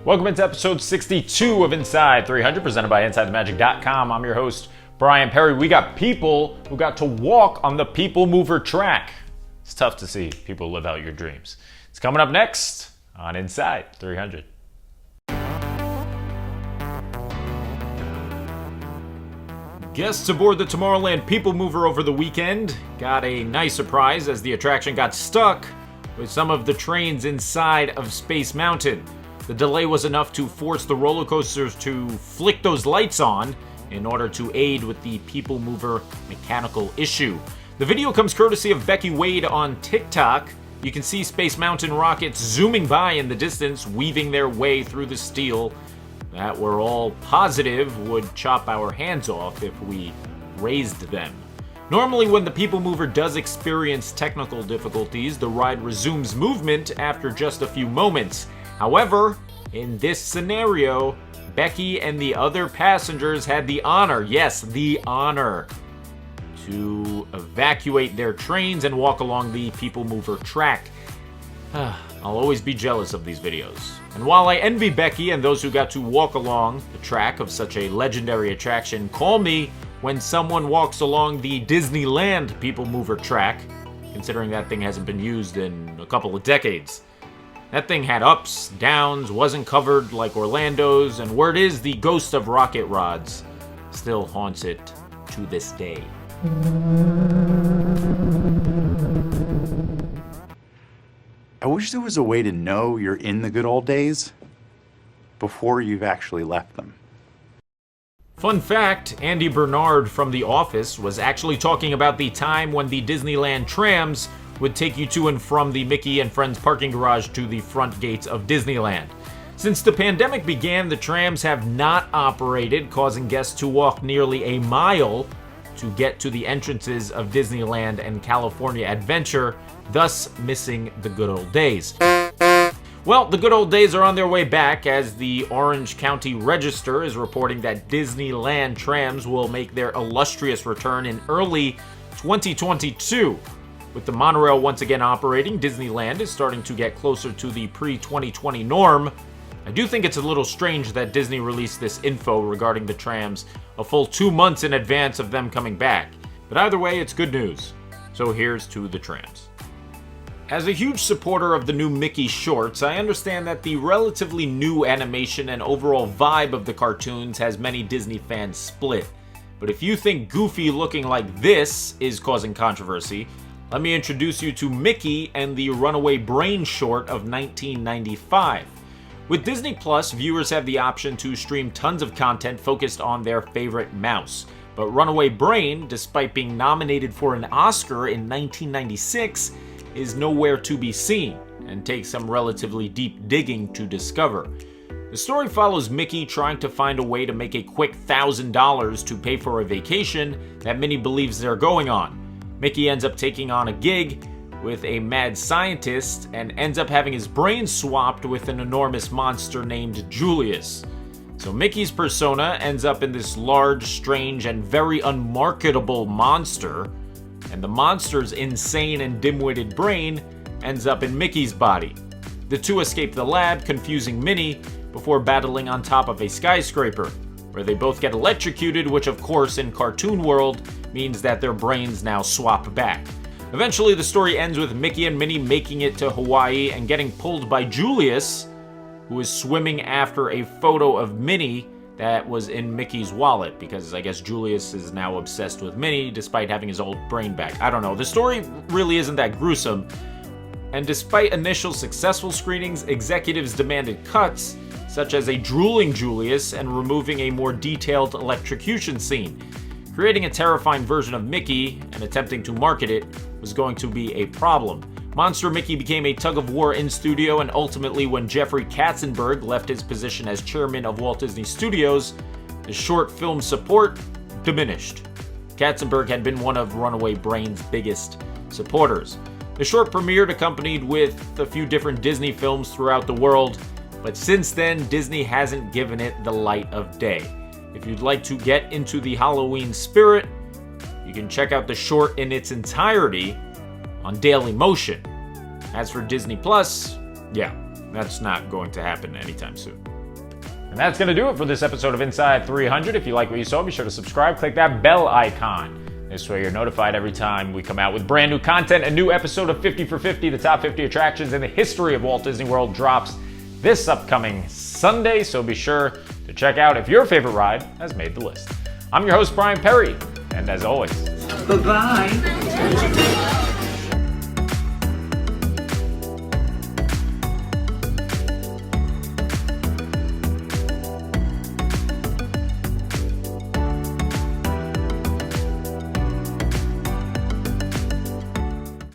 Welcome into episode 62 of Inside 300, presented by InsideTheMagic.com. I'm your host, Brian Perry. We got people who got to walk on the PeopleMover Track. It's tough to see people live out your dreams. It's coming up next on Inside 300. Guests aboard the Tomorrowland PeopleMover over the weekend got a nice surprise as the attraction got stuck with some of the trains inside of Space Mountain. The delay was enough to force the roller coasters to flick those lights on in order to aid with the PeopleMover mechanical issue. The video comes courtesy of Becky Wade on TikTok. You can see Space Mountain rockets zooming by in the distance, weaving their way through the steel that we're all positive would chop our hands off if we raised them. Normally, when the PeopleMover does experience technical difficulties, the ride resumes movement after just a few moments. However, in this scenario, Becky and the other passengers had the honor, yes, the honor, to evacuate their trains and walk along the PeopleMover track. I'll always be jealous of these videos. And while I envy Becky and those who got to walk along the track of such a legendary attraction, call me when someone walks along the Disneyland PeopleMover track, considering that thing hasn't been used in a couple of decades. That thing had ups, downs, wasn't covered like Orlando's, and word is the ghost of rocket rods still haunts it to this day. I wish there was a way to know you're in the good old days before you've actually left them. Fun fact, Andy Bernard from The Office was actually talking about the time when the Disneyland Trams would take you to and from the Mickey and Friends parking garage to the front gates of Disneyland. Since the pandemic began, the trams have not operated, causing guests to walk nearly a mile to get to the entrances of Disneyland and California Adventure, thus missing the good old days. Well, the good old days are on their way back, as the Orange County Register is reporting that Disneyland Trams will make their illustrious return in early 2022. With the monorail once again operating, Disneyland is starting to get closer to the pre-2020 norm. I do think it's a little strange that Disney released this info regarding the trams a full 2 months in advance of them coming back. But either way, it's good news. So here's to the trams. As a huge supporter of the new Mickey shorts, I understand that the relatively new animation and overall vibe of the cartoons has many Disney fans split. But if you think Goofy looking like this is causing controversy, let me introduce you to Mickey and the Runaway Brain short of 1995. With Disney Plus, viewers have the option to stream tons of content focused on their favorite mouse. But Runaway Brain, despite being nominated for an Oscar in 1996, is nowhere to be seen and takes some relatively deep digging to discover. The story follows Mickey trying to find a way to make a quick $1,000 to pay for a vacation that Minnie believes they're going on. Mickey ends up taking on a gig with a mad scientist and ends up having his brain swapped with an enormous monster named Julius. So Mickey's persona ends up in this large, strange, and very unmarketable monster, and the monster's insane and dim-witted brain ends up in Mickey's body. The two escape the lab, confusing Minnie, before battling on top of a skyscraper, where they both get electrocuted, which of course in cartoon world means that their brains now swap back. Eventually the story ends with Mickey and Minnie making it to Hawaii and getting pulled by Julius, who is swimming after a photo of Minnie that was in Mickey's wallet, because I guess Julius is now obsessed with Minnie despite having his old brain back. I don't know. The story really isn't that gruesome, and despite initial successful screenings, executives demanded cuts, such as a drooling Julius and removing a more detailed electrocution scene. Creating a terrifying version of Mickey and attempting to market it was going to be a problem. Monster Mickey became a tug-of-war in studio, and ultimately when Jeffrey Katzenberg left his position as chairman of Walt Disney Studios, the short film support diminished. Katzenberg had been one of Runaway Brain's biggest supporters. The short premiered accompanied with a few different Disney films throughout the world, but since then, Disney hasn't given it the light of day. If you'd like to get into the Halloween spirit, you can check out the short in its entirety on Daily Motion. As for Disney Plus, yeah, that's not going to happen anytime soon. And that's going to do it for this episode of Inside 300. If you like what you saw, be sure to subscribe. Click that bell icon. This way you're notified every time we come out with brand new content. A new episode of 50 for 50, the top 50 attractions in the history of Walt Disney World, drops this upcoming Sunday. So be sure to check out if your favorite ride has made the list. I'm your host, Brian Perry. And as always, bye-bye.